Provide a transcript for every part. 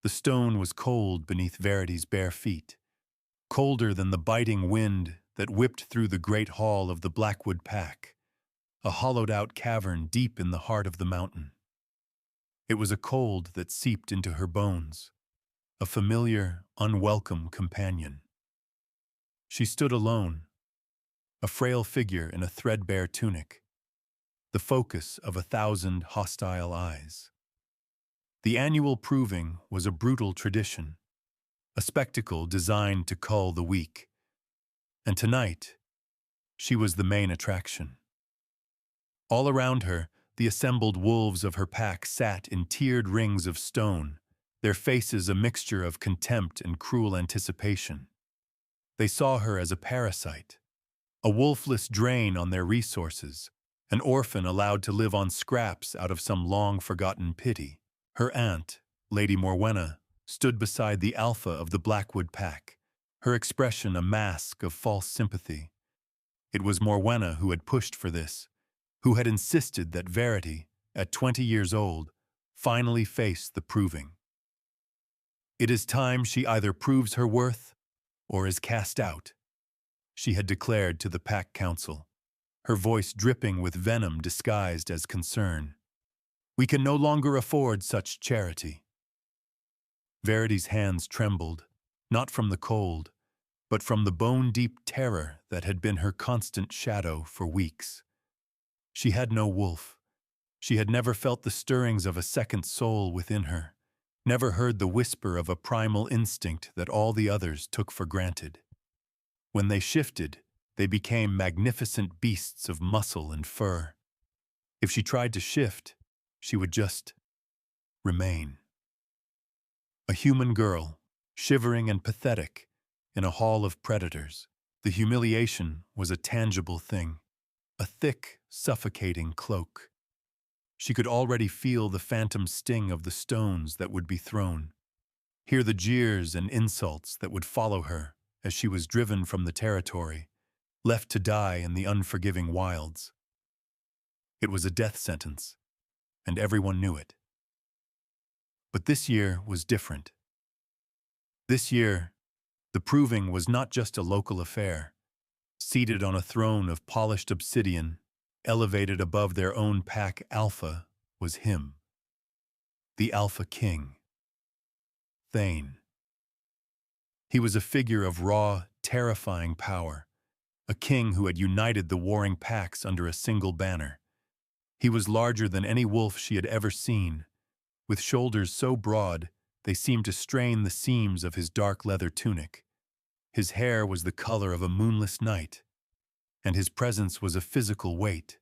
The stone was cold beneath Verity's bare feet, colder than the biting wind that whipped through the great hall of the Blackwood Pack, a hollowed-out cavern deep in the heart of the mountain. It was a cold that seeped into her bones, a familiar, unwelcome companion. She stood alone, a frail figure in a threadbare tunic, the focus of 1,000 hostile eyes. The annual proving was a brutal tradition, a spectacle designed to cull the weak. And tonight, she was the main attraction. All around her, the assembled wolves of her pack sat in tiered rings of stone, their faces a mixture of contempt and cruel anticipation. They saw her as a parasite, a wolfless drain on their resources, an orphan allowed to live on scraps out of some long-forgotten pity. Her aunt, Lady Morwenna, stood beside the alpha of the Blackwood Pack, her expression a mask of false sympathy. It was Morwenna who had pushed for this, who had insisted that Verity, at 20 years old, finally face the proving. It is time she either proves her worth or is cast out, she had declared to the Pack Council, her voice dripping with venom disguised as concern. We can no longer afford such charity. Verity's hands trembled, not from the cold, but from the bone-deep terror that had been her constant shadow for weeks. She had no wolf. She had never felt the stirrings of a second soul within her, never heard the whisper of a primal instinct that all the others took for granted. When they shifted, they became magnificent beasts of muscle and fur. If she tried to shift, she would just remain. A human girl, shivering and pathetic, in a hall of predators. The humiliation was a tangible thing, a thick, suffocating cloak. She could already feel the phantom sting of the stones that would be thrown, hear the jeers and insults that would follow her as she was driven from the territory, left to die in the unforgiving wilds. It was a death sentence, and everyone knew it. But this year was different. This year, the proving was not just a local affair. Seated on a throne of polished obsidian, elevated above their own pack alpha, was him. The Alpha King. Thane. He was a figure of raw, terrifying power, a king who had united the warring packs under a single banner. He was larger than any wolf she had ever seen, with shoulders so broad they seemed to strain the seams of his dark leather tunic. His hair was the color of a moonless night, and his presence was a physical weight,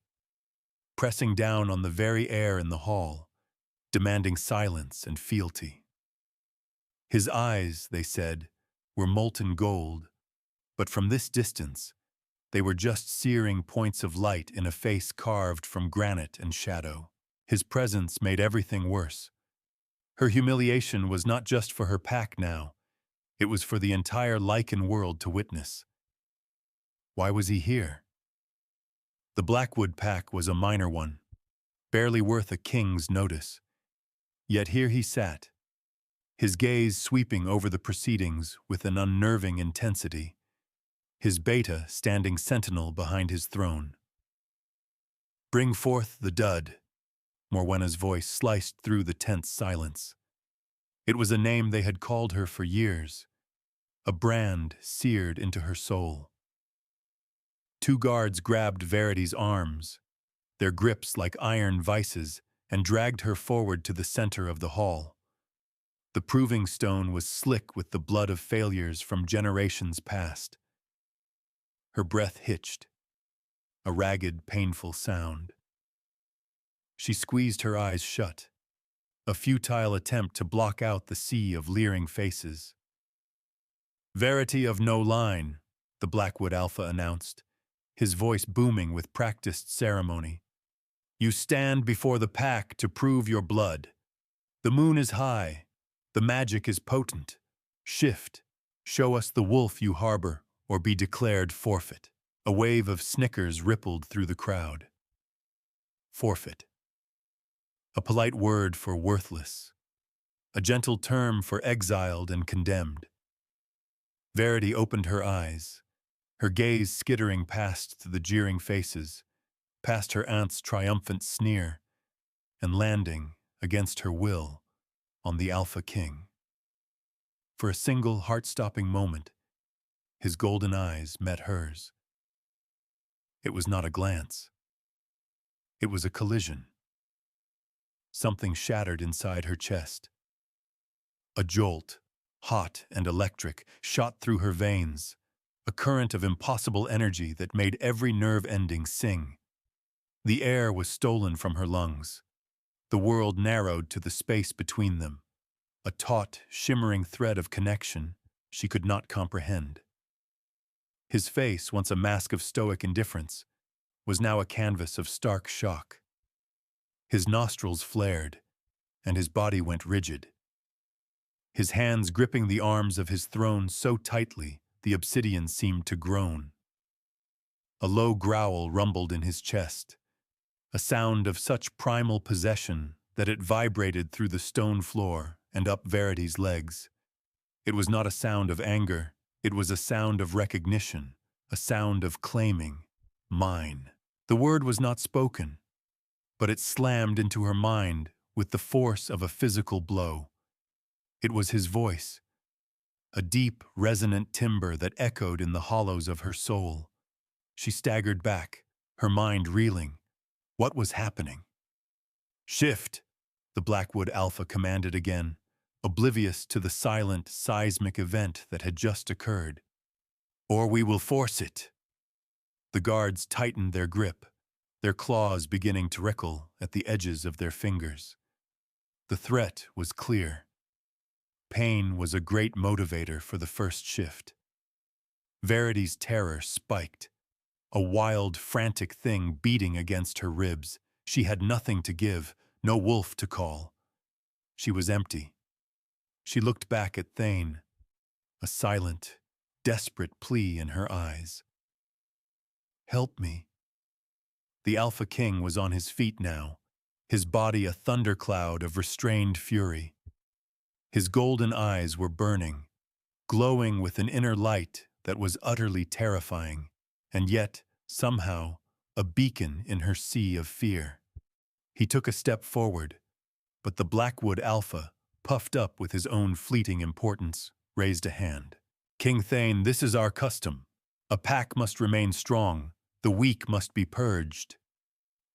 pressing down on the very air in the hall, demanding silence and fealty. His eyes, they said, were molten gold, but from this distance, they were just searing points of light in a face carved from granite and shadow. His presence made everything worse. Her humiliation was not just for her pack now, it was for the entire lichen world to witness. Why was he here? The Blackwood Pack was a minor one, barely worth a king's notice. Yet here he sat, his gaze sweeping over the proceedings with an unnerving intensity, his beta standing sentinel behind his throne. Bring forth the dud, Morwenna's voice sliced through the tense silence. It was a name they had called her for years, a brand seared into her soul. Two guards grabbed Verity's arms, their grips like iron vices, and dragged her forward to the center of the hall. The proving stone was slick with the blood of failures from generations past. Her breath hitched, a ragged, painful sound. She squeezed her eyes shut, a futile attempt to block out the sea of leering faces. Verity of no line, the Blackwood Alpha announced, his voice booming with practiced ceremony. You stand before the pack to prove your blood. The moon is high. The magic is potent. Shift. Show us the wolf you harbor, or be declared forfeit. A wave of snickers rippled through the crowd. Forfeit. A polite word for worthless. a gentle term for exiled and condemned. Verity opened her eyes, her gaze skittering past the jeering faces, past her aunt's triumphant sneer, and landing, against her will, on the Alpha King. For a single heart-stopping moment, his golden eyes met hers. It was not a glance. It was a collision. Something shattered inside her chest. A jolt, hot and electric, shot through her veins, a current of impossible energy that made every nerve ending sing. The air was stolen from her lungs. The world narrowed to the space between them, a taut, shimmering thread of connection she could not comprehend. His face, once a mask of stoic indifference, was now a canvas of stark shock. His nostrils flared, and his body went rigid. His hands gripping the arms of his throne so tightly the obsidian seemed to groan. A low growl rumbled in his chest, a sound of such primal possession that it vibrated through the stone floor and up Verity's legs. It was not a sound of anger, it was a sound of recognition, a sound of claiming, mine. The word was not spoken, but it slammed into her mind with the force of a physical blow. It was his voice, a deep, resonant timbre that echoed in the hollows of her soul. She staggered back, her mind reeling. What was happening? Shift, the Blackwood Alpha commanded again, oblivious to the silent, seismic event that had just occurred. Or we will force it. The guards tightened their grip, their claws beginning to wrinkle at the edges of their fingers. The threat was clear. Pain was a great motivator for the first shift. Verity's terror spiked, a wild, frantic thing beating against her ribs. She had nothing to give, no wolf to call. She was empty. She looked back at Thane, a silent, desperate plea in her eyes. Help me. The Alpha King was on his feet now, his body a thundercloud of restrained fury. His golden eyes were burning, glowing with an inner light that was utterly terrifying, and yet, somehow, a beacon in her sea of fear. He took a step forward, but the Blackwood Alpha, puffed up with his own fleeting importance, raised a hand. King Thane, this is our custom. A pack must remain strong, the weak must be purged.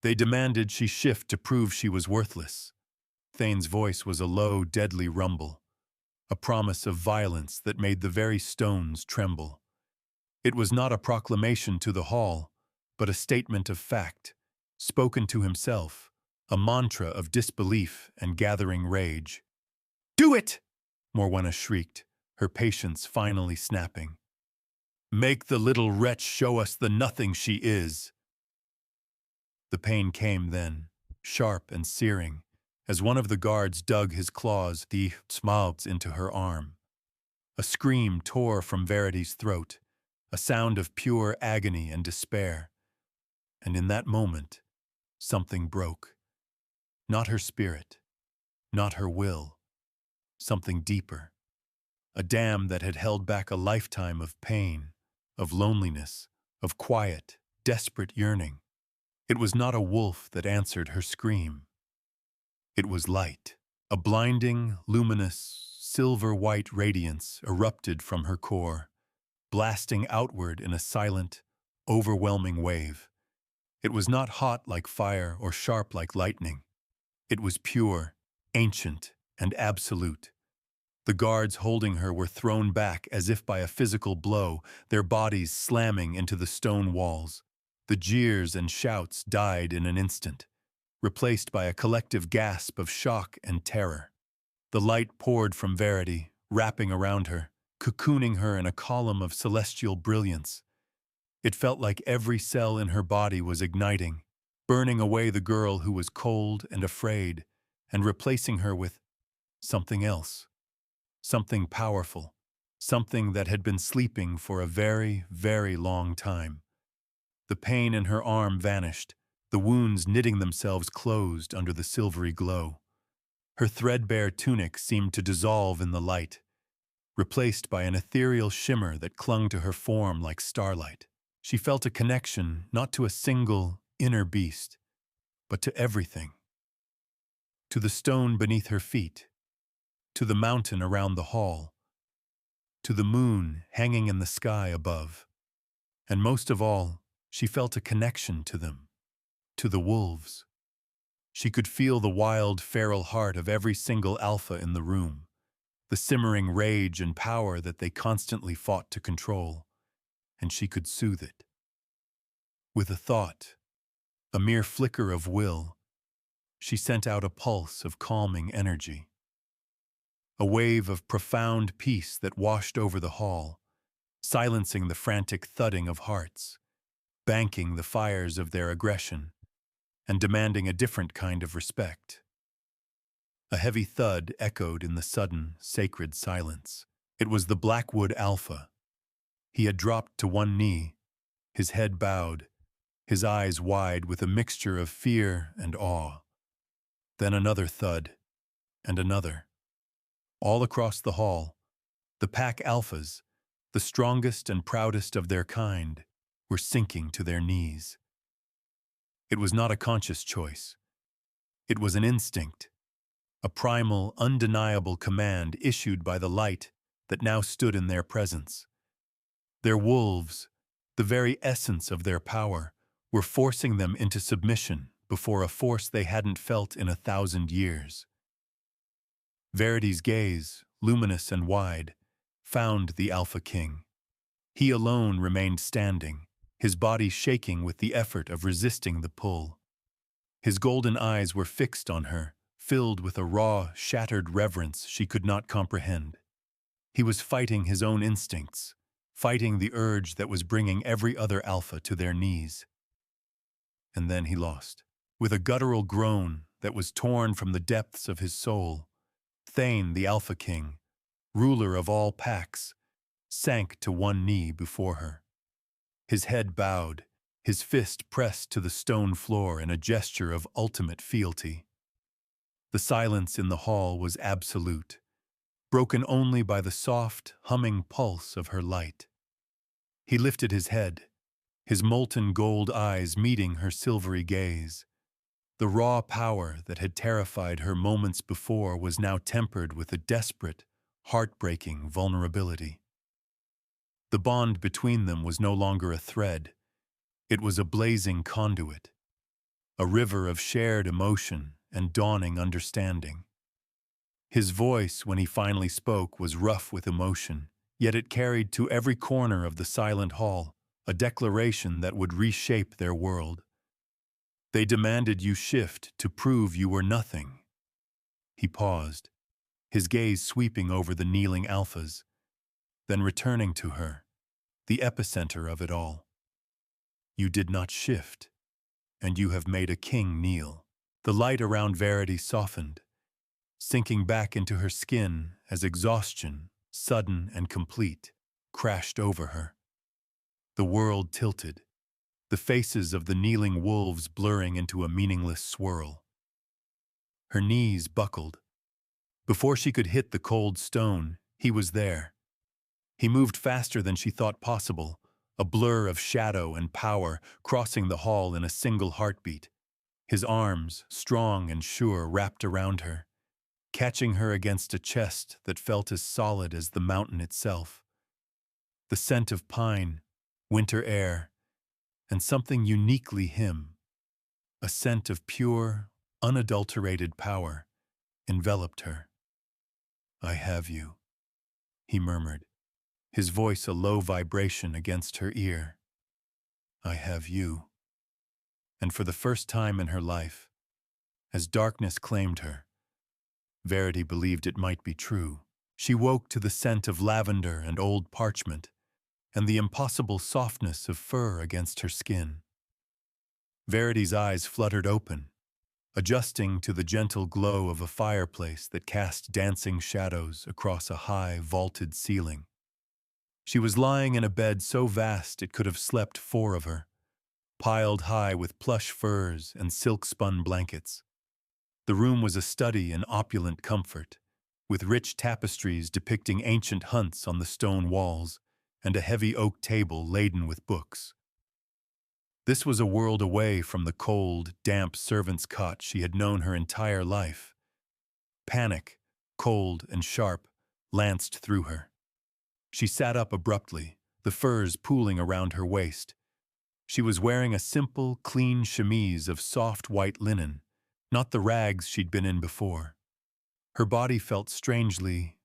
They demanded she shift to prove she was worthless. Thane's voice was a low, deadly rumble, a promise of violence that made the very stones tremble. It was not a proclamation to the hall, but a statement of fact, spoken to himself, a mantra of disbelief and gathering rage. Do it! Morwenna shrieked, her patience finally snapping. Make the little wretch show us the nothing she is. The pain came then, sharp and searing, as one of the guards dug his claws, the smoughs, into her arm. A scream tore from Verity's throat, a sound of pure agony and despair. And in that moment, something broke. Not her spirit, not her will, something deeper. A dam that had held back a lifetime of pain, of loneliness, of quiet, desperate yearning. It was not a wolf that answered her scream. It was light. A blinding, luminous, silver-white radiance erupted from her core, blasting outward in a silent, overwhelming wave. It was not hot like fire or sharp like lightning. It was pure, ancient, and absolute. The guards holding her were thrown back as if by a physical blow, their bodies slamming into the stone walls. The jeers and shouts died in an instant, replaced by a collective gasp of shock and terror. The light poured from Verity, wrapping around her, cocooning her in a column of celestial brilliance. It felt like every cell in her body was igniting, burning away the girl who was cold and afraid, and replacing her with something else, something powerful, something that had been sleeping for a very, very long time. The pain in her arm vanished, the wounds knitting themselves closed under the silvery glow. Her threadbare tunic seemed to dissolve in the light, replaced by an ethereal shimmer that clung to her form like starlight. She felt a connection not to a single inner beast, but to everything. To the stone beneath her feet, to the mountain around the hall, to the moon hanging in the sky above. And most of all, she felt a connection to them, to the wolves. She could feel the wild, feral heart of every single alpha in the room, the simmering rage and power that they constantly fought to control, and she could soothe it. With a thought, a mere flicker of will, she sent out a pulse of calming energy. A wave of profound peace that washed over the hall, silencing the frantic thudding of hearts, banking the fires of their aggression, and demanding a different kind of respect. A heavy thud echoed in the sudden, sacred silence. It was the Blackwood Alpha. He had dropped to one knee, his head bowed, his eyes wide with a mixture of fear and awe. Then another thud, and another. All across the hall, the pack alphas, the strongest and proudest of their kind, were sinking to their knees. It was not a conscious choice. It was an instinct, a primal, undeniable command issued by the light that now stood in their presence. Their wolves, the very essence of their power, were forcing them into submission before a force they hadn't felt in 1,000 years. Verity's gaze, luminous and wide, found the Alpha King. He alone remained standing, his body shaking with the effort of resisting the pull. His golden eyes were fixed on her, filled with a raw, shattered reverence she could not comprehend. He was fighting his own instincts, fighting the urge that was bringing every other alpha to their knees. And then he lost. With a guttural groan that was torn from the depths of his soul, Thane, the Alpha King, ruler of all packs, sank to one knee before her. His head bowed, his fist pressed to the stone floor in a gesture of ultimate fealty. The silence in the hall was absolute, broken only by the soft, humming pulse of her light. He lifted his head, his molten gold eyes meeting her silvery gaze. The raw power that had terrified her moments before was now tempered with a desperate, heartbreaking vulnerability. The bond between them was no longer a thread. It was a blazing conduit, a river of shared emotion and dawning understanding. His voice, when he finally spoke, was rough with emotion, yet it carried to every corner of the silent hall a declaration that would reshape their world. They demanded you shift to prove you were nothing. He paused, his gaze sweeping over the kneeling alphas, then returning to her, the epicenter of it all. You did not shift, and you have made a king kneel. The light around Verity softened, sinking back into her skin as exhaustion, sudden and complete, crashed over her. The world tilted, the faces of the kneeling wolves blurring into a meaningless swirl. Her knees buckled. Before she could hit the cold stone, he was there. He moved faster than she thought possible, a blur of shadow and power crossing the hall in a single heartbeat. His arms, strong and sure, wrapped around her, catching her against a chest that felt as solid as the mountain itself. The scent of pine, winter air, and something uniquely him, a scent of pure, unadulterated power, enveloped her. I have you, he murmured, his voice a low vibration against her ear. I have you. And for the first time in her life, as darkness claimed her, Verity believed it might be true. She woke to the scent of lavender and old parchment, and the impossible softness of fur against her skin. Verity's eyes fluttered open, adjusting to the gentle glow of a fireplace that cast dancing shadows across a high, vaulted ceiling. She was lying in a bed so vast it could have slept 4 of her, piled high with plush furs and silk-spun blankets. The room was a study in opulent comfort, with rich tapestries depicting ancient hunts on the stone walls and a heavy oak table laden with books. This was a world away from the cold, damp servant's cot she had known her entire life. Panic, cold and sharp, lanced through her. She sat up abruptly, the furs pooling around her waist. She was wearing a simple, clean chemise of soft white linen, not the rags she'd been in before. Her body felt strangely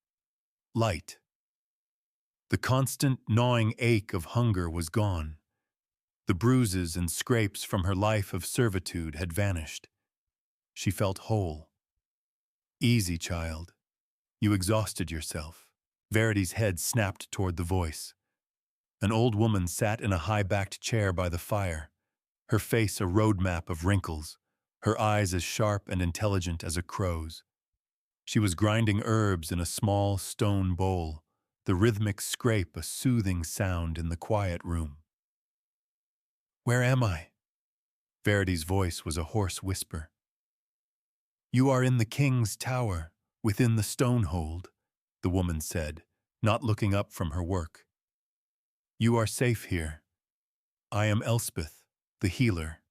light. The constant, gnawing ache of hunger was gone. The bruises and scrapes from her life of servitude had vanished. She felt whole. Easy, child. You exhausted yourself. Verity's head snapped toward the voice. An old woman sat in a high-backed chair by the fire, her face a roadmap of wrinkles, her eyes as sharp and intelligent as a crow's. She was grinding herbs in a small stone bowl, the rhythmic scrape a soothing sound in the quiet room. "Where am I?" Verity's voice was a hoarse whisper. "You are in the king's tower, within the stone-hold," the woman said, not looking up from her work. "You are safe here. I am Elspeth, the healer."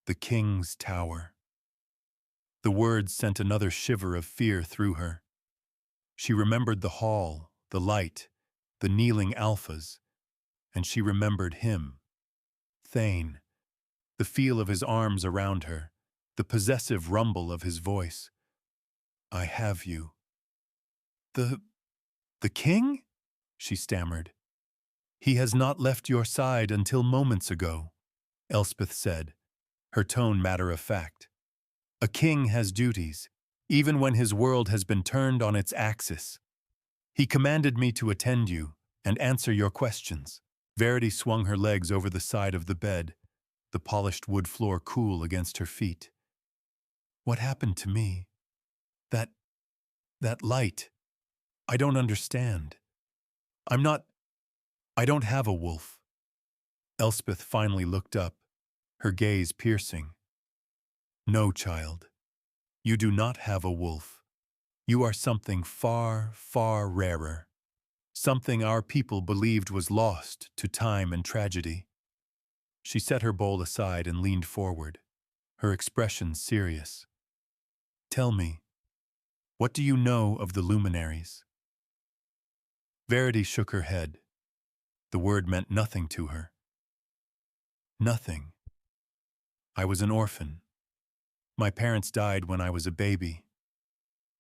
The king's tower. The words sent another shiver of fear through her. She remembered the hall, the light, the kneeling alphas, and she remembered him, Thane, the feel of his arms around her, the possessive rumble of his voice. "I have you." The king?" she stammered. "He has not left your side until moments ago," Elspeth said, her tone matter-of-fact. "A king has duties, even when his world has been turned on its axis. He commanded me to attend you and answer your questions." Verity swung her legs over the side of the bed, the polished wood floor cool against her feet. "What happened to me? That light. I don't understand. I don't have a wolf." Elspeth finally looked up, her gaze piercing. "No, child. You do not have a wolf. You are something far, far rarer. Something our people believed was lost to time and tragedy." She set her bowl aside and leaned forward, her expression serious. "Tell me, what do you know of the luminaries?" Verity shook her head. The word meant nothing to her. "Nothing. I was an orphan. My parents died when I was a baby.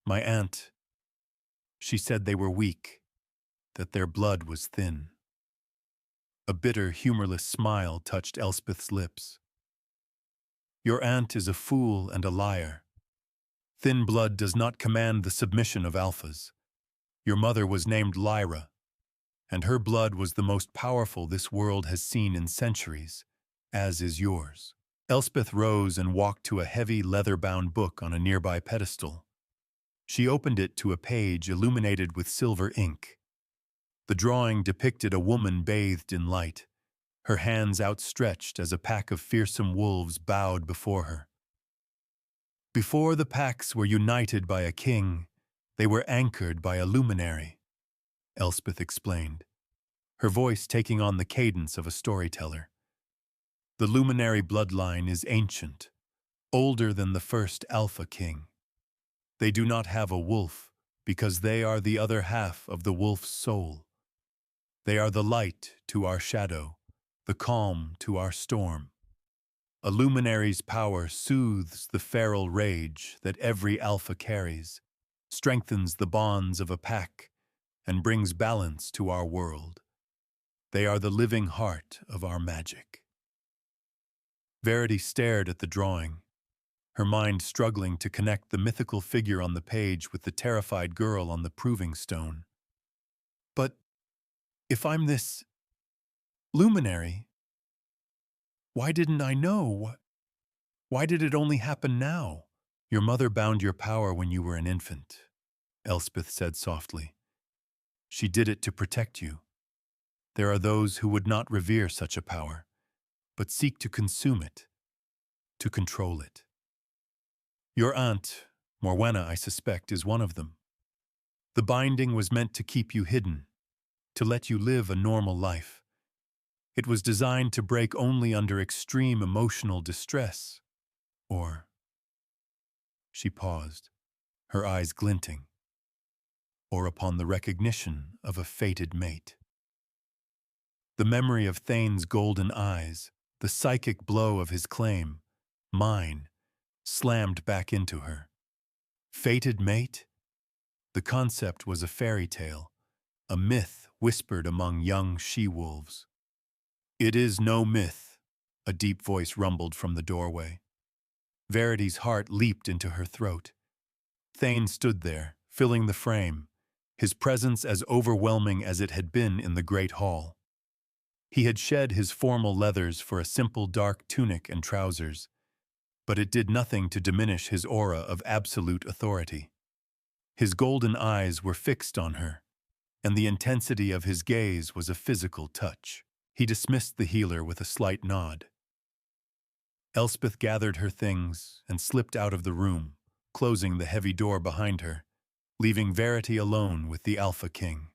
My aunt, she said they were weak, that their blood was thin." A bitter, humorless smile touched Elspeth's lips. "Your aunt is a fool and a liar. Thin blood does not command the submission of alphas. Your mother was named Lyra, and her blood was the most powerful this world has seen in centuries, as is yours." Elspeth rose and walked to a heavy, leather-bound book on a nearby pedestal. She opened it to a page illuminated with silver ink. The drawing depicted a woman bathed in light, her hands outstretched as a pack of fearsome wolves bowed before her. "Before the packs were united by a king, they were anchored by a luminary," Elspeth explained, her voice taking on the cadence of a storyteller. "The luminary bloodline is ancient, older than the first Alpha King. They do not have a wolf because they are the other half of the wolf's soul. They are the light to our shadow, the calm to our storm. A luminary's power soothes the feral rage that every alpha carries, strengthens the bonds of a pack, and brings balance to our world. They are the living heart of our magic." Verity stared at the drawing, her mind struggling to connect the mythical figure on the page with the terrified girl on the proving stone. "But if I'm this luminary, why didn't I know? Why did it only happen now?" "Your mother bound your power when you were an infant," Elspeth said softly. "She did it to protect you. There are those who would not revere such a power, but seek to consume it, to control it. Your aunt, Morwenna, I suspect, is one of them. The binding was meant to keep you hidden, to let you live a normal life. It was designed to break only under extreme emotional distress. Or, she paused, her eyes glinting, or upon the recognition of a fated mate. The memory of Thane's golden eyes, the psychic blow of his claim, mine, slammed back into her. Fated mate? The concept was a fairy tale, a myth whispered among young she-wolves. It is no myth, a deep voice rumbled from the doorway. Verity's heart leaped into her throat. Thane stood there, filling the frame, his presence as overwhelming as it had been in the great hall. He had shed his formal leathers for a simple dark tunic and trousers, but it did nothing to diminish his aura of absolute authority. His golden eyes were fixed on her, and the intensity of his gaze was a physical touch. He dismissed the healer with a slight nod. Elspeth gathered her things and slipped out of the room, closing the heavy door behind her, leaving Verity alone with the Alpha King.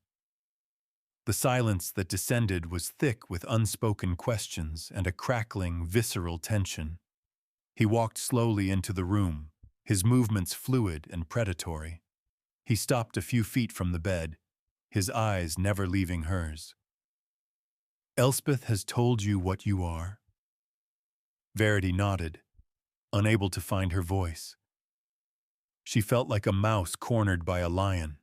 The silence that descended was thick with unspoken questions and a crackling, visceral tension. He walked slowly into the room, his movements fluid and predatory. He stopped a few feet from the bed, his eyes never leaving hers. Elspeth has told you what you are? Verity nodded, unable to find her voice. She felt like a mouse cornered by a lion.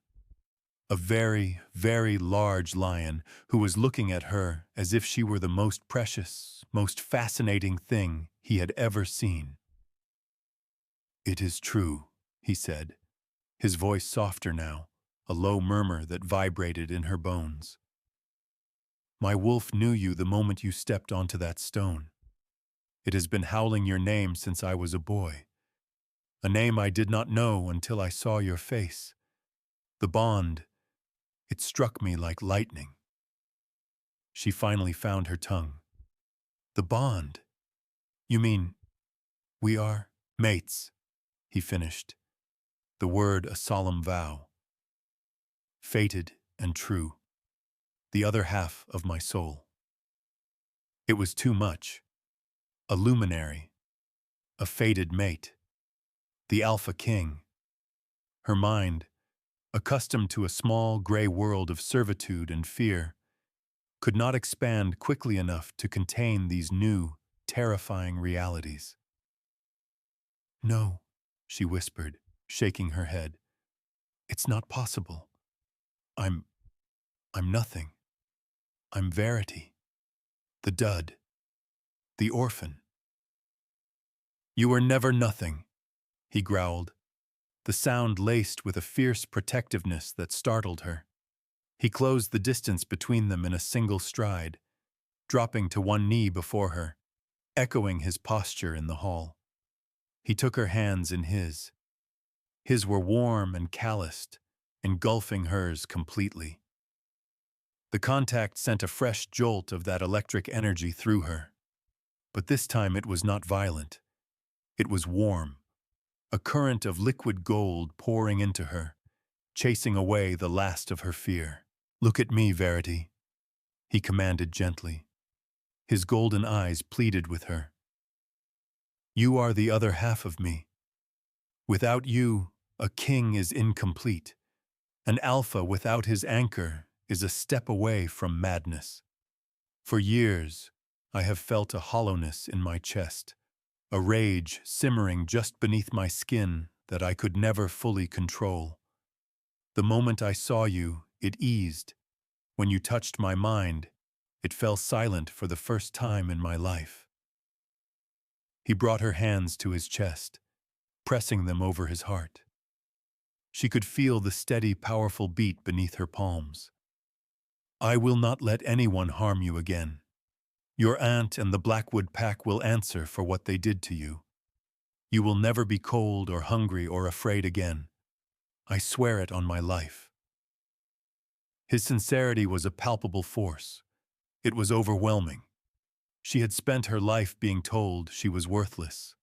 A very, very large lion who was looking at her as if she were the most precious, most fascinating thing he had ever seen. It is true, he said, his voice softer now, a low murmur that vibrated in her bones. My wolf knew you the moment you stepped onto that stone. It has been howling your name since I was a boy. A name I did not know until I saw your face. The bond, it struck me like lightning. She finally found her tongue. The bond? You mean, we are mates, he finished, the word a solemn vow. Fated and true, the other half of my soul. It was too much. A luminary, a fated mate, the Alpha King. Her mind, accustomed to a small gray world of servitude and fear, could not expand quickly enough to contain these new, terrifying realities. No, she whispered, shaking her head. It's not possible. I'm nothing. I'm Verity. The dud. The orphan. You were never nothing, he growled, the sound laced with a fierce protectiveness that startled her. He closed the distance between them in a single stride, dropping to one knee before her, echoing his posture in the hall. He took her hands in his. His were warm and calloused, engulfing hers completely. The contact sent a fresh jolt of that electric energy through her. But this time it was not violent. It was warm, a current of liquid gold pouring into her, chasing away the last of her fear. Look at me, Verity, he commanded gently. His golden eyes pleaded with her. You are the other half of me. Without you, a king is incomplete. An alpha without his anchor is a step away from madness. For years, I have felt a hollowness in my chest, a rage simmering just beneath my skin that I could never fully control. The moment I saw you, it eased. When you touched my mind, it fell silent for the first time in my life. He brought her hands to his chest, pressing them over his heart. She could feel the steady, powerful beat beneath her palms. I will not let anyone harm you again. Your aunt and the Blackwood Pack will answer for what they did to you. You will never be cold or hungry or afraid again. I swear it on my life. His sincerity was a palpable force. It was overwhelming. She had spent her life being told she was worthless.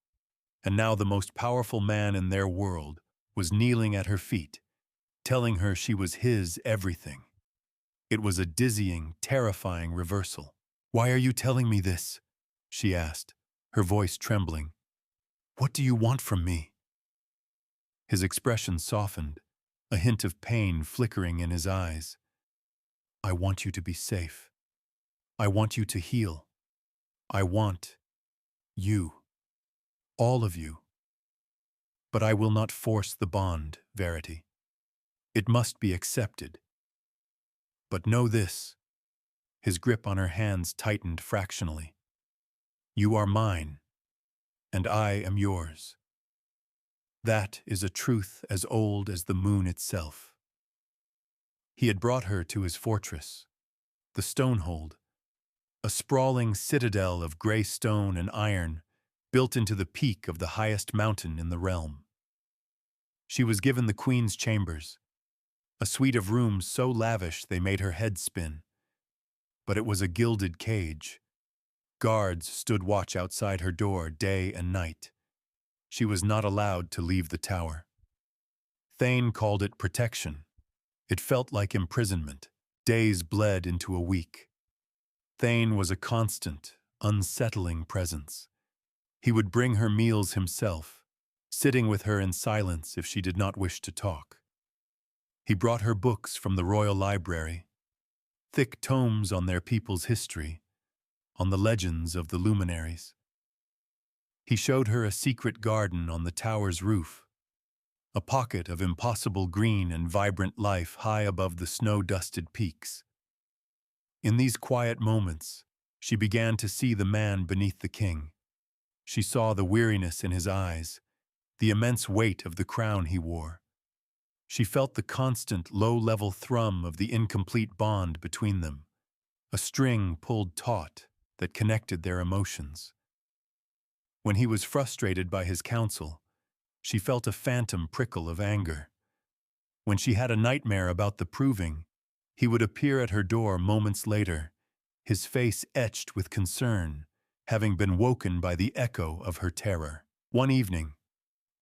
and now the most powerful man in their world was kneeling at her feet, telling her she was his everything. It was a dizzying, terrifying reversal. "Why are you telling me this?" she asked, her voice trembling. "What do you want from me?" His expression softened, a hint of pain flickering in his eyes. "I want you to be safe. I want you to heal. I want you, all of you. But I will not force the bond, Verity. It must be accepted. But know this." His grip on her hands tightened fractionally. "You are mine, and I am yours. That is a truth as old as the moon itself." He had brought her to his fortress, the Stonehold, a sprawling citadel of gray stone and iron built into the peak of the highest mountain in the realm. She was given the queen's chambers, a suite of rooms so lavish they made her head spin. But it was a gilded cage. Guards stood watch outside her door day and night. She was not allowed to leave the tower. Thane called it protection. It felt like imprisonment. Days bled into a week. Thane was a constant, unsettling presence. He would bring her meals himself, sitting with her in silence if she did not wish to talk. He brought her books from the royal library, thick tomes on their people's history, on the legends of the luminaries. He showed her a secret garden on the tower's roof, a pocket of impossible green and vibrant life high above the snow-dusted peaks. In these quiet moments, she began to see the man beneath the king. She saw the weariness in his eyes, the immense weight of the crown he wore. She felt the constant, low-level thrum of the incomplete bond between them, a string pulled taut that connected their emotions. When he was frustrated by his counsel, she felt a phantom prickle of anger. When she had a nightmare about the proving, he would appear at her door moments later, his face etched with concern, having been woken by the echo of her terror. One evening,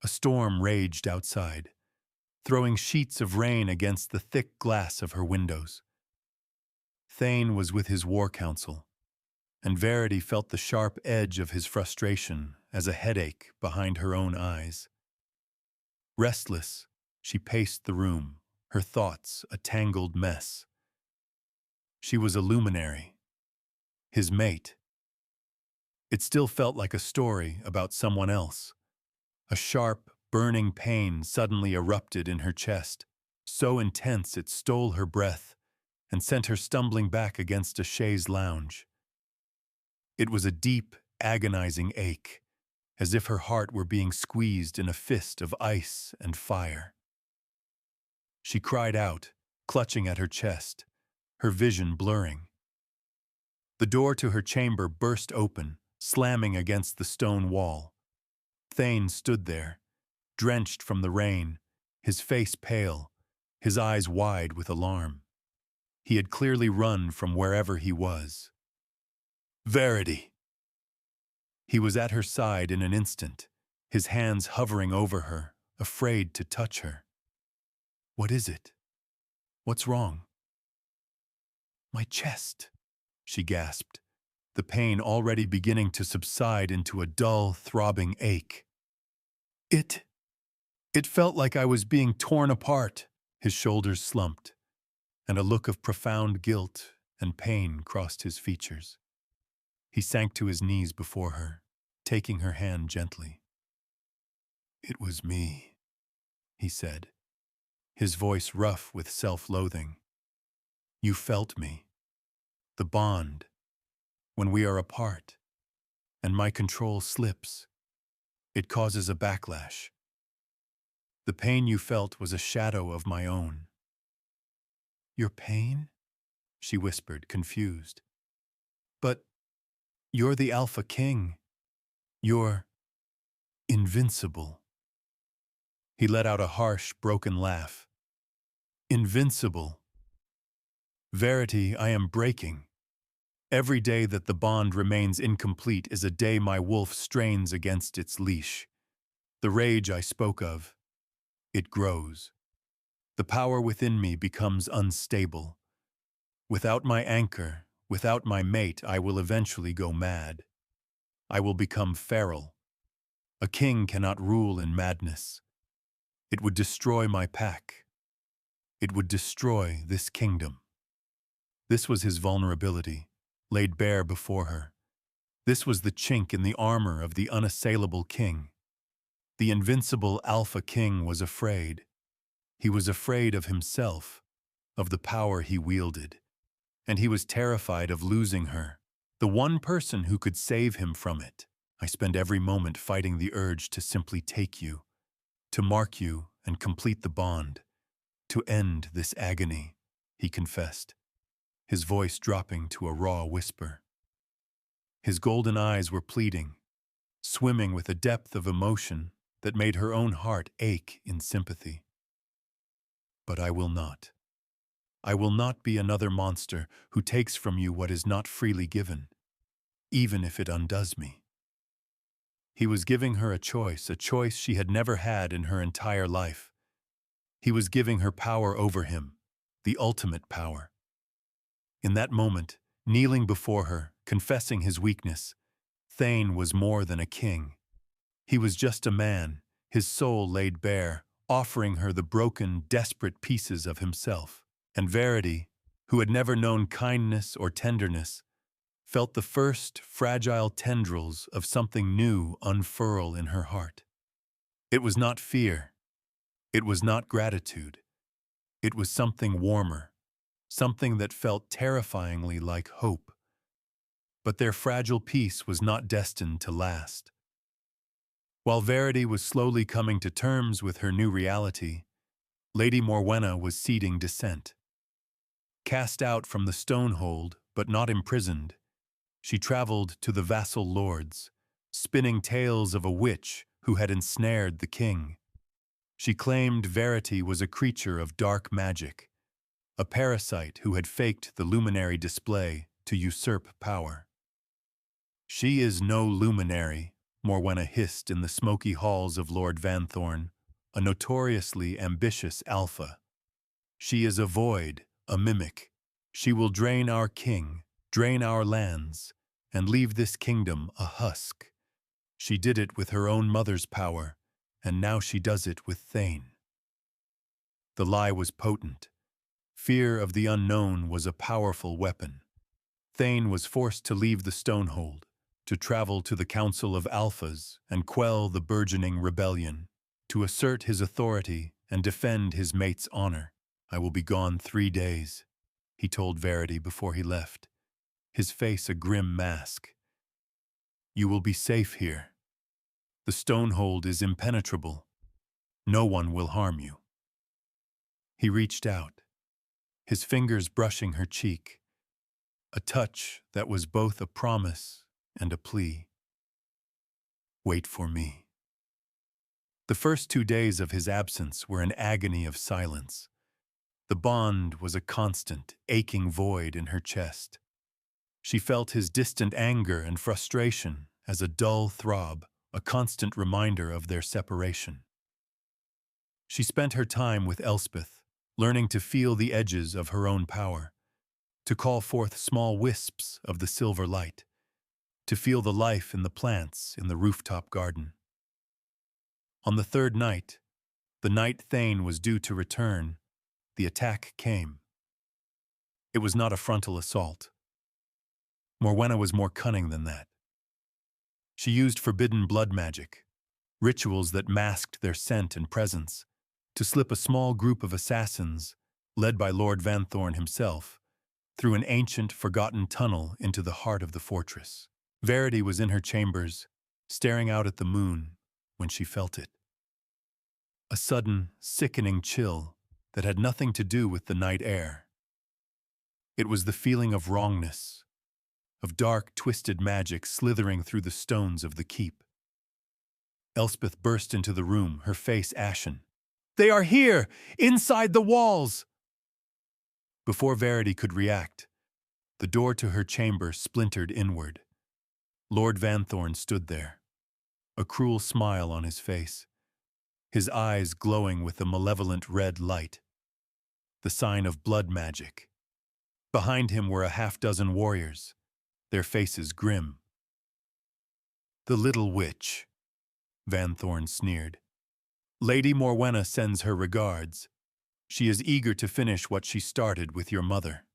a storm raged outside, throwing sheets of rain against the thick glass of her windows. Thane was with his war council, and Verity felt the sharp edge of his frustration as a headache behind her own eyes. Restless, she paced the room, her thoughts a tangled mess. She was a luminary, his mate. It still felt like a story about someone else. A sharp, burning pain suddenly erupted in her chest, so intense it stole her breath and sent her stumbling back against a chaise lounge. It was a deep, agonizing ache, as if her heart were being squeezed in a fist of ice and fire. She cried out, clutching at her chest, her vision blurring. The door to her chamber burst open, slamming against the stone wall. Thane stood there, drenched from the rain, his face pale, his eyes wide with alarm. He had clearly run from wherever he was. "Verity!" He was at her side in an instant, his hands hovering over her, afraid to touch her. "What is it? What's wrong?" "My chest," she gasped, the pain already beginning to subside into a dull, throbbing ache. It felt like I was being torn apart." His shoulders slumped, and a look of profound guilt and pain crossed his features. He sank to his knees before her, taking her hand gently. "It was me," he said, his voice rough with self-loathing. "You felt me. The bond, when we are apart, and my control slips, it causes a backlash. The pain you felt was a shadow of my own." "Your pain?" she whispered, confused. "But you're the Alpha King. You're invincible." He let out a harsh, broken laugh. "Invincible. Verity, I am breaking. Every day that the bond remains incomplete is a day my wolf strains against its leash. The rage I spoke of, it grows. The power within me becomes unstable. Without my anchor, without my mate, I will eventually go mad. I will become feral. A king cannot rule in madness. It would destroy my pack. It would destroy this kingdom. This was his vulnerability, laid bare before her. This was the chink in the armor of the unassailable king. The invincible Alpha King was afraid. He was afraid of himself, of the power he wielded. And he was terrified of losing her, the one person who could save him from it. I spend every moment fighting the urge to simply take you, to mark you and complete the bond, to end this agony, he confessed, his voice dropping to a raw whisper. His golden eyes were pleading, swimming with a depth of emotion that made her own heart ache in sympathy. But I will not. I will not be another monster who takes from you what is not freely given, even if it undoes me. He was giving her a choice she had never had in her entire life. He was giving her power over him, the ultimate power. In that moment, kneeling before her, confessing his weakness, Thane was more than a king. He was just a man, his soul laid bare, offering her the broken, desperate pieces of himself. And Verity, who had never known kindness or tenderness, felt the first fragile tendrils of something new unfurl in her heart. It was not fear. It was not gratitude. It was something warmer, something that felt terrifyingly like hope. But their fragile peace was not destined to last. While Verity was slowly coming to terms with her new reality, Lady Morwenna was ceding dissent. Cast out from the stonehold, but not imprisoned, she traveled to the vassal lords, spinning tales of a witch who had ensnared the king. She claimed Verity was a creature of dark magic, a parasite who had faked the luminary display to usurp power. She is no luminary, Morwenna hissed in the smoky halls of Lord Vanthorne, a notoriously ambitious alpha. She is a void, a mimic. She will drain our king, drain our lands, and leave this kingdom a husk. She did it with her own mother's power, and now she does it with Thane. The lie was potent. Fear of the unknown was a powerful weapon. Thane was forced to leave the Stonehold, to travel to the Council of Alphas and quell the burgeoning rebellion, to assert his authority and defend his mate's honor. I will be gone 3 days, he told Verity before he left, his face a grim mask. You will be safe here. The Stonehold is impenetrable. No one will harm you. He reached out, his fingers brushing her cheek, a touch that was both a promise and a plea. Wait for me. The first 2 days of his absence were an agony of silence. The bond was a constant, aching void in her chest. She felt his distant anger and frustration as a dull throb, a constant reminder of their separation. She spent her time with Elspeth, learning to feel the edges of her own power, to call forth small wisps of the silver light, to feel the life in the plants in the rooftop garden. On the 3rd night, the night Thane was due to return, the attack came. It was not a frontal assault. Morwenna was more cunning than that. She used forbidden blood magic, rituals that masked their scent and presence, to slip a small group of assassins, led by Lord Vanthorne himself, through an ancient, forgotten tunnel into the heart of the fortress. Verity was in her chambers, staring out at the moon, when she felt it. A sudden, sickening chill that had nothing to do with the night air. It was the feeling of wrongness, of dark, twisted magic slithering through the stones of the keep. Elspeth burst into the room, her face ashen. They are here! Inside the walls! Before Verity could react, the door to her chamber splintered inward. Lord Vanthorne stood there, a cruel smile on his face, his eyes glowing with a malevolent red light, the sign of blood magic. Behind him were a half-dozen warriors, their faces grim. "The little witch," Van Thorn sneered. "Lady Morwenna sends her regards. She is eager to finish what she started with your mother."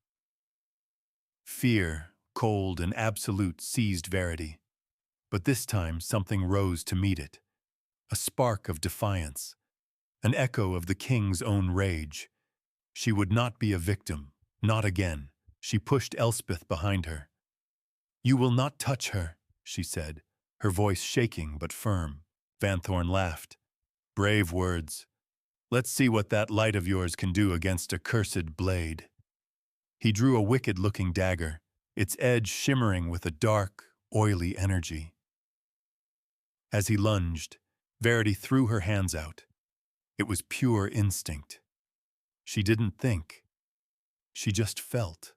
Fear, cold and absolute, seized Verity. But this time something rose to meet it. A spark of defiance, an echo of the king's own rage. She would not be a victim, not again. She pushed Elspeth behind her. "You will not touch her," she said, her voice shaking but firm. Van Thorn laughed. "Brave words. Let's see what that light of yours can do against a cursed blade." He drew a wicked-looking dagger, its edge shimmering with a dark, oily energy. As he lunged, Verity threw her hands out. It was pure instinct. She didn't think. She just felt.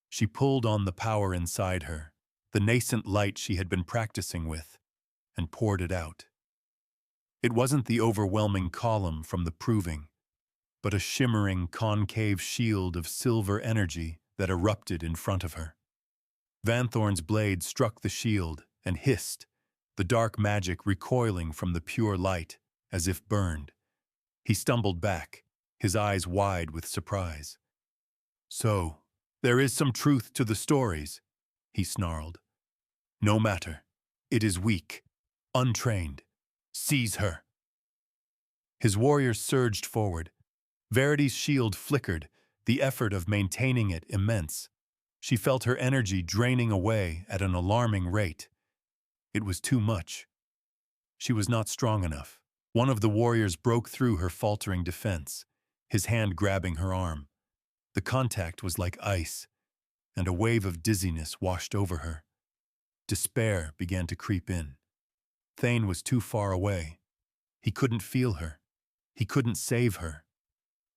She pulled on the power inside her, the nascent light she had been practicing with, and poured it out. It wasn't the overwhelming column from the proving, but a shimmering, concave shield of silver energy that erupted in front of her. Van Thorn's blade struck the shield and hissed, the dark magic recoiling from the pure light, as if burned. He stumbled back, his eyes wide with surprise. "So, there is some truth to the stories," he snarled. "No matter. It is weak, untrained. Seize her." His warriors surged forward. Verity's shield flickered, the effort of maintaining it immense. She felt her energy draining away at an alarming rate. It was too much. She was not strong enough. One of the warriors broke through her faltering defense, his hand grabbing her arm. The contact was like ice, and a wave of dizziness washed over her. Despair began to creep in. Thane was too far away. He couldn't feel her. He couldn't save her.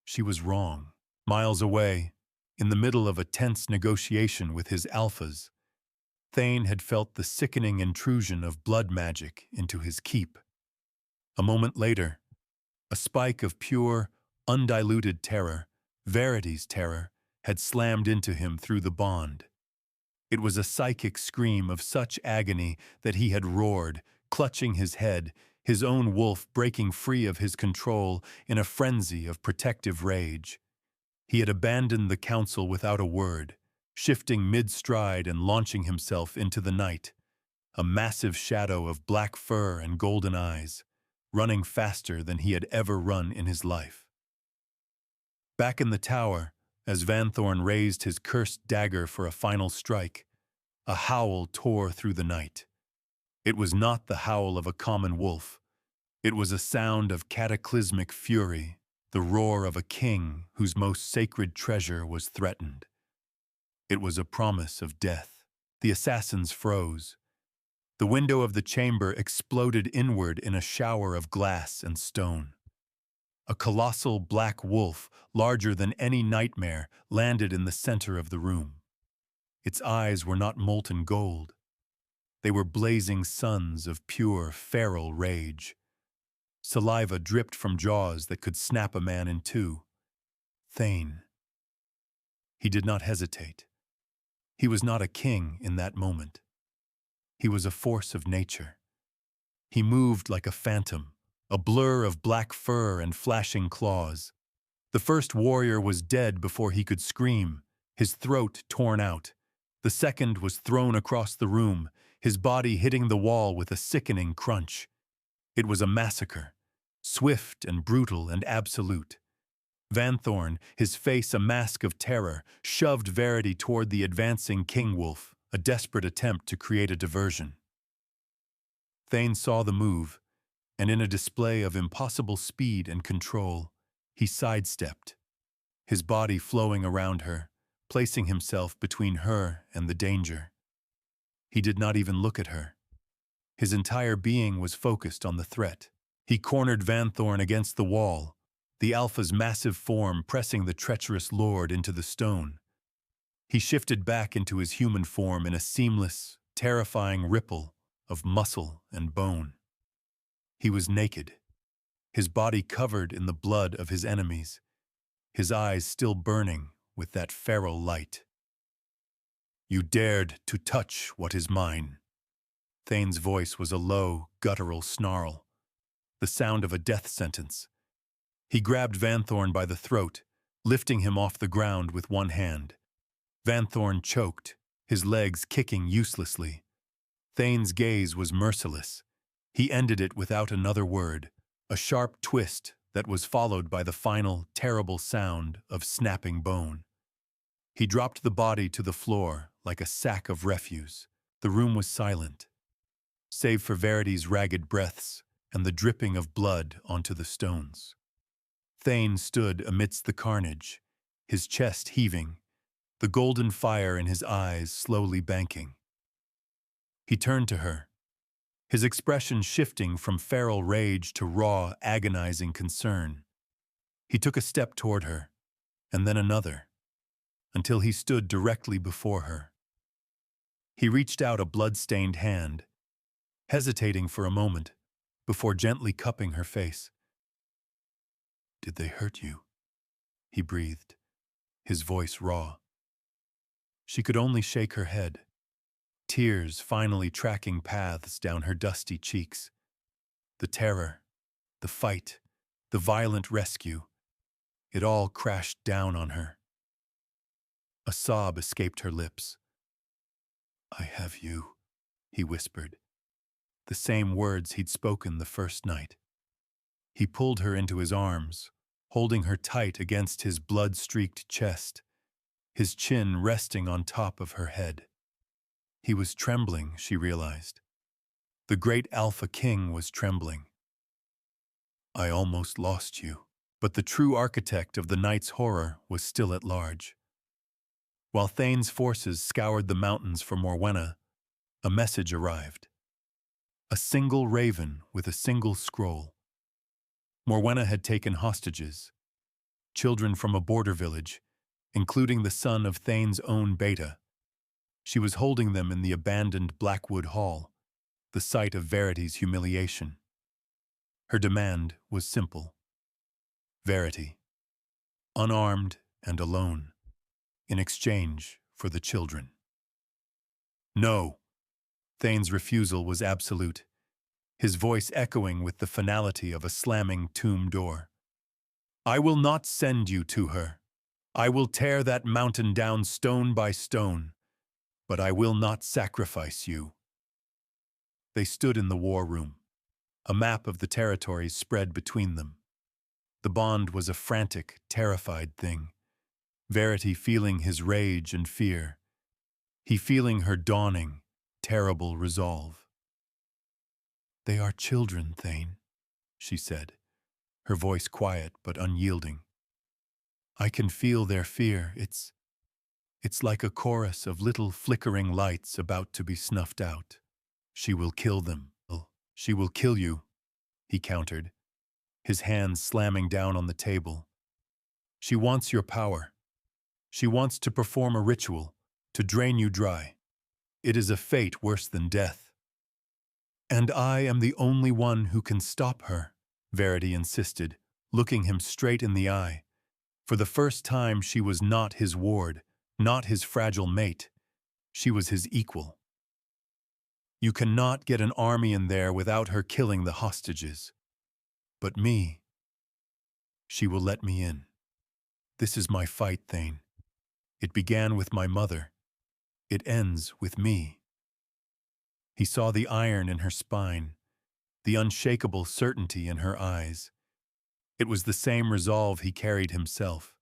She was wrong. Miles away, in the middle of a tense negotiation with his alphas, Thane had felt the sickening intrusion of blood magic into his keep. A moment later, a spike of pure, undiluted terror, Verity's terror, had slammed into him through the bond. It was a psychic scream of such agony that he had roared, clutching his head, his own wolf breaking free of his control in a frenzy of protective rage. He had abandoned the council without a word, shifting mid-stride and launching himself into the night, a massive shadow of black fur and golden eyes, running faster than he had ever run in his life. Back in the tower, as Van Thorn raised his cursed dagger for a final strike, a howl tore through the night. It was not the howl of a common wolf. It was a sound of cataclysmic fury, the roar of a king whose most sacred treasure was threatened. It was a promise of death. The assassins froze. The window of the chamber exploded inward in a shower of glass and stone. A colossal black wolf, larger than any nightmare, landed in the center of the room. Its eyes were not molten gold. They were blazing suns of pure, feral rage. Saliva dripped from jaws that could snap a man in two. Thane. He did not hesitate. He was not a king in that moment. He was a force of nature. He moved like a phantom, a blur of black fur and flashing claws. The first warrior was dead before he could scream, his throat torn out. The second was thrown across the room, his body hitting the wall with a sickening crunch. It was a massacre, swift and brutal and absolute. Van Thorn, his face a mask of terror, shoved Verity toward the advancing king wolf, a desperate attempt to create a diversion. Thane saw the move, and in a display of impossible speed and control, he sidestepped, his body flowing around her, placing himself between her and the danger. He did not even look at her. His entire being was focused on the threat. He cornered Van Thorn against the wall, the alpha's massive form pressing the treacherous lord into the stone. He shifted back into his human form in a seamless, terrifying ripple of muscle and bone. He was naked. his body covered in the blood of his enemies, his eyes still burning with that feral light. "You dared to touch what is mine." Thane's voice was a low, guttural snarl, the sound of a death sentence. He grabbed Vanthorne by the throat, lifting him off the ground with one hand. Vanthorne choked, his legs kicking uselessly. Thane's gaze was merciless. He ended it without another word, a sharp twist that was followed by the final, terrible sound of snapping bone. He dropped the body to the floor like a sack of refuse. The room was silent, save for Verity's ragged breaths and the dripping of blood onto the stones. Thane stood amidst the carnage, his chest heaving, the golden fire in his eyes slowly banking. He turned to her, his expression shifting from feral rage to raw, agonizing concern. He took a step toward her, and then another, until he stood directly before her. He reached out a blood-stained hand, hesitating for a moment, before gently cupping her face. "Did they hurt you?" he breathed, his voice raw. She could only shake her head, tears finally tracking paths down her dusty cheeks. The terror, the fight, the violent rescue, it all crashed down on her. A sob escaped her lips. "I have you," he whispered, the same words he'd spoken the first night. He pulled her into his arms, holding her tight against his blood-streaked chest, his chin resting on top of her head. He was trembling, she realized. The great Alpha King was trembling. "I almost lost you." But the true architect of the night's horror was still at large. While Thane's forces scoured the mountains for Morwenna, a message arrived. A single raven with a single scroll. Morwenna had taken hostages, children from a border village, including the son of Thane's own Beta. She was holding them in the abandoned Blackwood Hall, the site of Verity's humiliation. Her demand was simple. Verity, unarmed and alone, in exchange for the children. "No." Thane's refusal was absolute, his voice echoing with the finality of a slamming tomb door. "I will not send you to her. I will tear that mountain down stone by stone, but I will not sacrifice you." They stood in the war room, a map of the territories spread between them. The bond was a frantic, terrified thing, Verity feeling his rage and fear, he feeling her dawning, terrible resolve. "They are children, Thane," she said, her voice quiet but unyielding. "I can feel their fear. It's like a chorus of little flickering lights about to be snuffed out. She will kill them. She will kill you," he countered, his hands slamming down on the table. "She wants your power. She wants to perform a ritual, to drain you dry. It is a fate worse than death." "And I am the only one who can stop her," Verity insisted, looking him straight in the eye. For the first time she was not his ward, not his fragile mate. She was his equal. "You cannot get an army in there without her killing the hostages. But me, she will let me in. This is my fight, Thane. It began with my mother. It ends with me." He saw the iron in her spine, the unshakable certainty in her eyes. It was the same resolve he carried himself.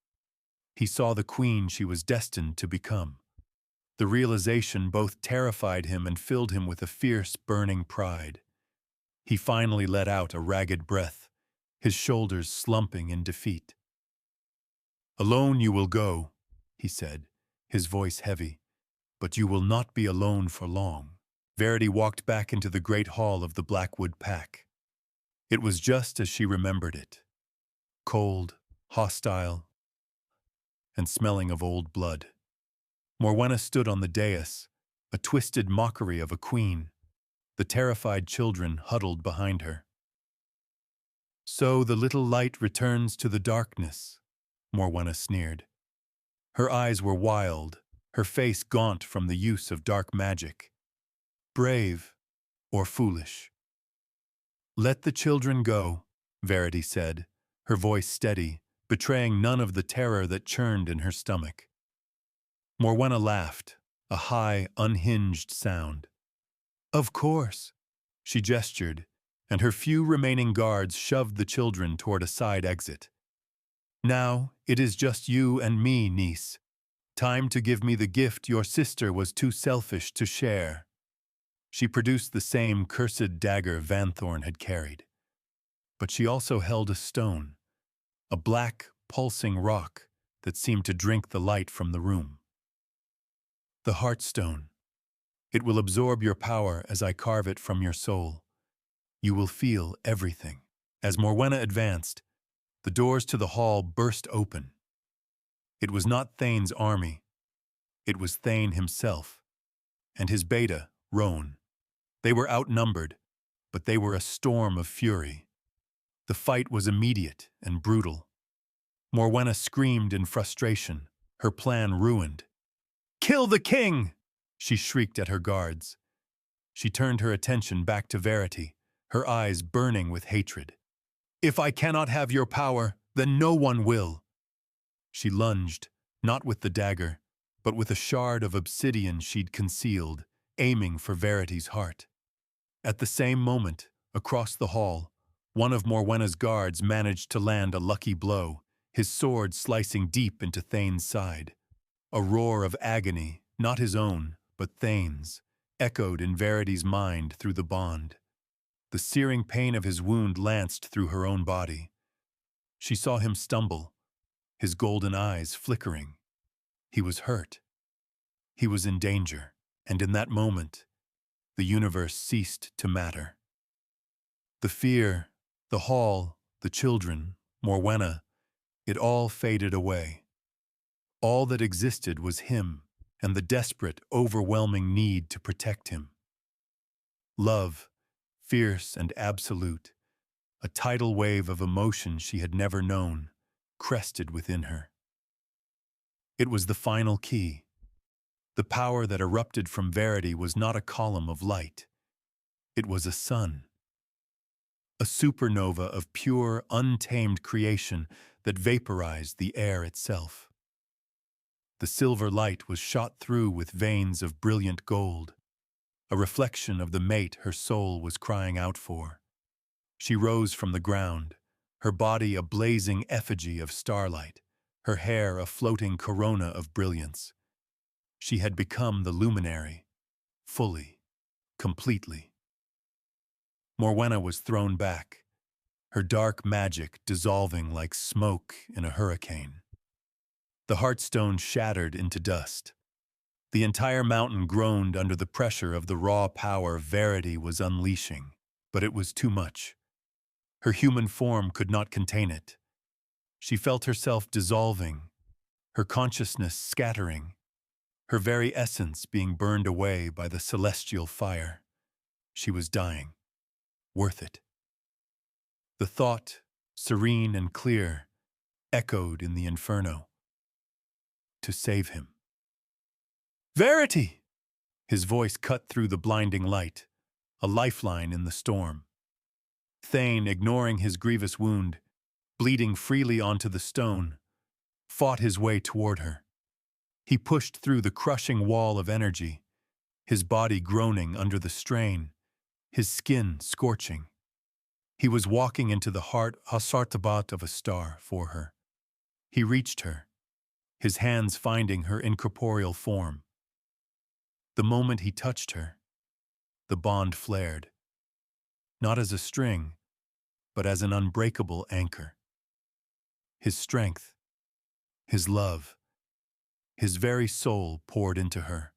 He saw the queen she was destined to become. The realization both terrified him and filled him with a fierce, burning pride. He finally let out a ragged breath, his shoulders slumping in defeat. "Alone you will go," he said, his voice heavy, "but you will not be alone for long." Verity walked back into the great hall of the Blackwood Pack. It was just as she remembered it. Cold, hostile, and smelling of old blood. Morwenna stood on the dais, a twisted mockery of a queen, the terrified children huddled behind her. So the little light returns to the darkness, Morwenna sneered. Her eyes were wild, her face gaunt from the use of dark magic. Brave or foolish? Let the children go, Verity said, her voice steady, betraying none of the terror that churned in her stomach. Morwenna laughed, a high, unhinged sound. Of course, she gestured, and her few remaining guards shoved the children toward a side exit. Now, it is just you and me, niece. Time to give me the gift your sister was too selfish to share. She produced the same cursed dagger Vanthorn had carried. But she also held a stone, a black, pulsing rock that seemed to drink the light from the room. The Heartstone. It will absorb your power as I carve it from your soul. You will feel everything. As Morwenna advanced, the doors to the hall burst open. It was not Thane's army. It was Thane himself, and his beta, Roan. They were outnumbered, but they were a storm of fury. The fight was immediate and brutal. Morwenna screamed in frustration, her plan ruined. "Kill the king!" she shrieked at her guards. She turned her attention back to Verity, her eyes burning with hatred. "If I cannot have your power, then no one will." She lunged, not with the dagger, but with a shard of obsidian she'd concealed, aiming for Verity's heart. At the same moment, across the hall, one of Morwenna's guards managed to land a lucky blow, his sword slicing deep into Thane's side. A roar of agony, not his own, but Thane's, echoed in Verity's mind through the bond. The searing pain of his wound lanced through her own body. She saw him stumble, his golden eyes flickering. He was hurt. He was in danger, and in that moment, the universe ceased to matter. The fear, the hall, the children, Morwenna, it all faded away. All that existed was him and the desperate, overwhelming need to protect him. Love, fierce and absolute, a tidal wave of emotion she had never known, crested within her. It was the final key. The power that erupted from Verity was not a column of light. It was a sun. A supernova of pure, untamed creation that vaporized the air itself. The silver light was shot through with veins of brilliant gold, a reflection of the mate her soul was crying out for. She rose from the ground, her body a blazing effigy of starlight, her hair a floating corona of brilliance. She had become the luminary, fully, completely. Morwenna was thrown back, her dark magic dissolving like smoke in a hurricane. The Heartstone shattered into dust. The entire mountain groaned under the pressure of the raw power Verity was unleashing, but it was too much. Her human form could not contain it. She felt herself dissolving, her consciousness scattering, her very essence being burned away by the celestial fire. She was dying. Worth it. The thought, serene and clear, echoed in the inferno. To save him. "Verity!" His voice cut through the blinding light, a lifeline in the storm. Thane, ignoring his grievous wound, bleeding freely onto the stone, fought his way toward her. He pushed through the crushing wall of energy, his body groaning under the strain, his skin scorching. He was walking into the heart Hasartabat of a star for her. He reached her, his hands finding her incorporeal form. The moment he touched her, the bond flared, not as a string, but as an unbreakable anchor. His strength, his love, his very soul poured into her,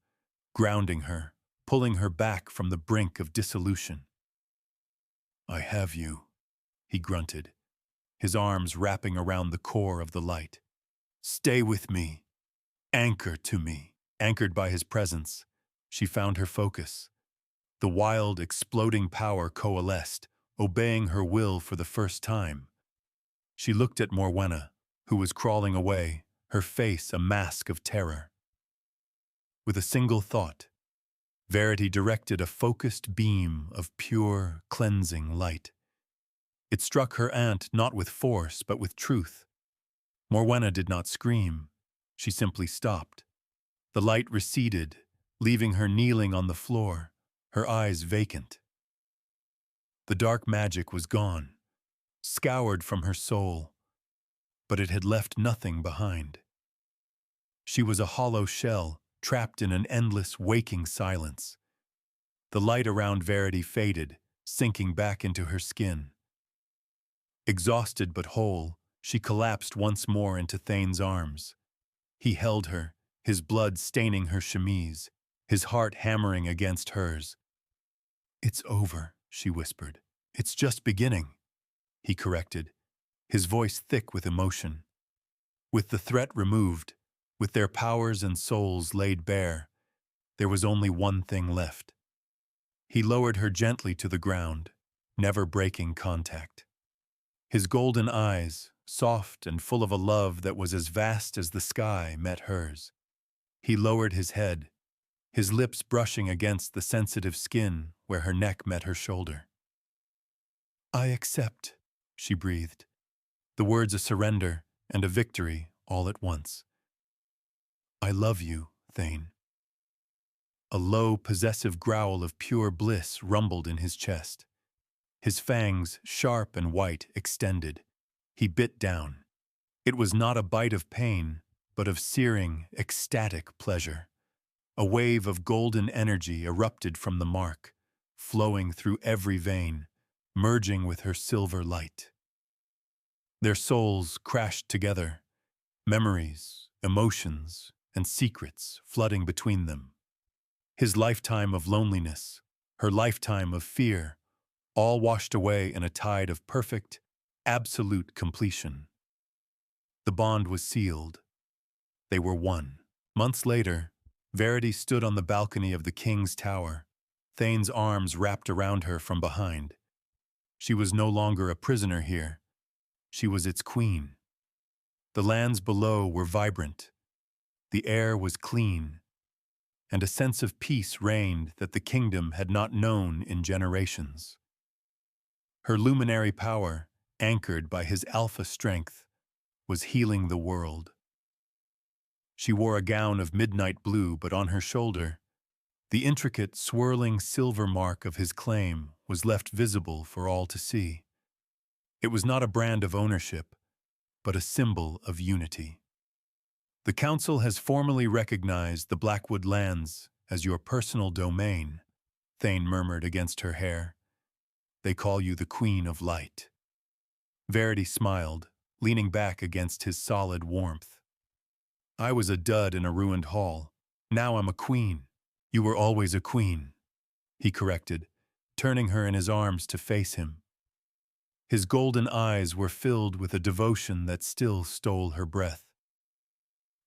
grounding her, pulling her back from the brink of dissolution. "I have you," he grunted, his arms wrapping around the core of the light. "Stay with me. Anchor to me." Anchored by his presence, she found her focus. The wild, exploding power coalesced, obeying her will for the first time. She looked at Morwenna, who was crawling away, her face a mask of terror. With a single thought, Verity directed a focused beam of pure, cleansing light. It struck her aunt not with force, but with truth. Morwenna did not scream. She simply stopped. The light receded, leaving her kneeling on the floor, her eyes vacant. The dark magic was gone, scoured from her soul, but it had left nothing behind. She was a hollow shell, trapped in an endless, waking silence. The light around Verity faded, sinking back into her skin. Exhausted but whole, she collapsed once more into Thane's arms. He held her, his blood staining her chemise, his heart hammering against hers. "It's over," she whispered. "It's just beginning," he corrected, his voice thick with emotion. With the threat removed, with their powers and souls laid bare, there was only one thing left. He lowered her gently to the ground, never breaking contact. His golden eyes, soft and full of a love that was as vast as the sky, met hers. He lowered his head, his lips brushing against the sensitive skin where her neck met her shoulder. "I accept," she breathed, the words a surrender and a victory all at once. "I love you, Thane." A low, possessive growl of pure bliss rumbled in his chest. His fangs, sharp and white, extended. He bit down. It was not a bite of pain, but of searing, ecstatic pleasure. A wave of golden energy erupted from the mark, flowing through every vein, merging with her silver light. Their souls crashed together, memories, emotions, and secrets flooding between them. His lifetime of loneliness, her lifetime of fear, all washed away in a tide of perfect, absolute completion. The bond was sealed. They were one. Months later, Verity stood on the balcony of the king's tower, Thane's arms wrapped around her from behind. She was no longer a prisoner here. She was its queen. The lands below were vibrant. The air was clean, and a sense of peace reigned that the kingdom had not known in generations. Her luminary power, anchored by his alpha strength, was healing the world. She wore a gown of midnight blue, but on her shoulder, the intricate, swirling silver mark of his claim was left visible for all to see. It was not a brand of ownership, but a symbol of unity. "The Council has formally recognized the Blackwood lands as your personal domain," Thane murmured against her hair. "They call you the Queen of Light." Verity smiled, leaning back against his solid warmth. "I was a dud in a ruined hall. Now I'm a queen." "You were always a queen," he corrected, turning her in his arms to face him. His golden eyes were filled with a devotion that still stole her breath.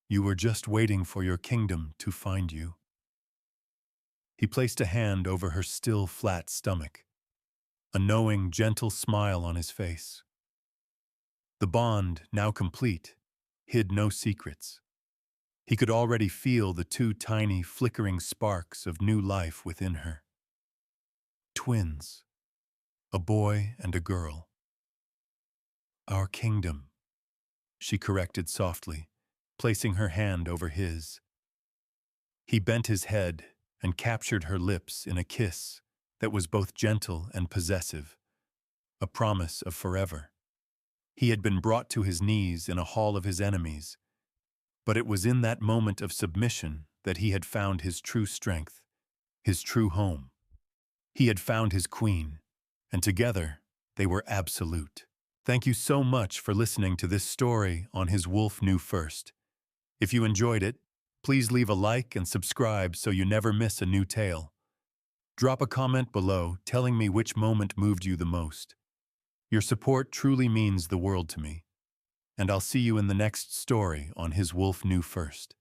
"You were just waiting for your kingdom to find you." He placed a hand over her still flat stomach, a knowing, gentle smile on his face. The bond, now complete, hid no secrets. He could already feel the two tiny, flickering sparks of new life within her. Twins, a boy and a girl. "Our kingdom," she corrected softly, placing her hand over his. He bent his head and captured her lips in a kiss that was both gentle and possessive, a promise of forever. He had been brought to his knees in a hall of his enemies, but it was in that moment of submission that he had found his true strength, his true home. He had found his queen, and together they were absolute. Thank you so much for listening to this story on His Wolf Knew First. If you enjoyed it, please leave a like and subscribe so you never miss a new tale. Drop a comment below telling me which moment moved you the most. Your support truly means the world to me. And I'll see you in the next story on His Wolf Knew First.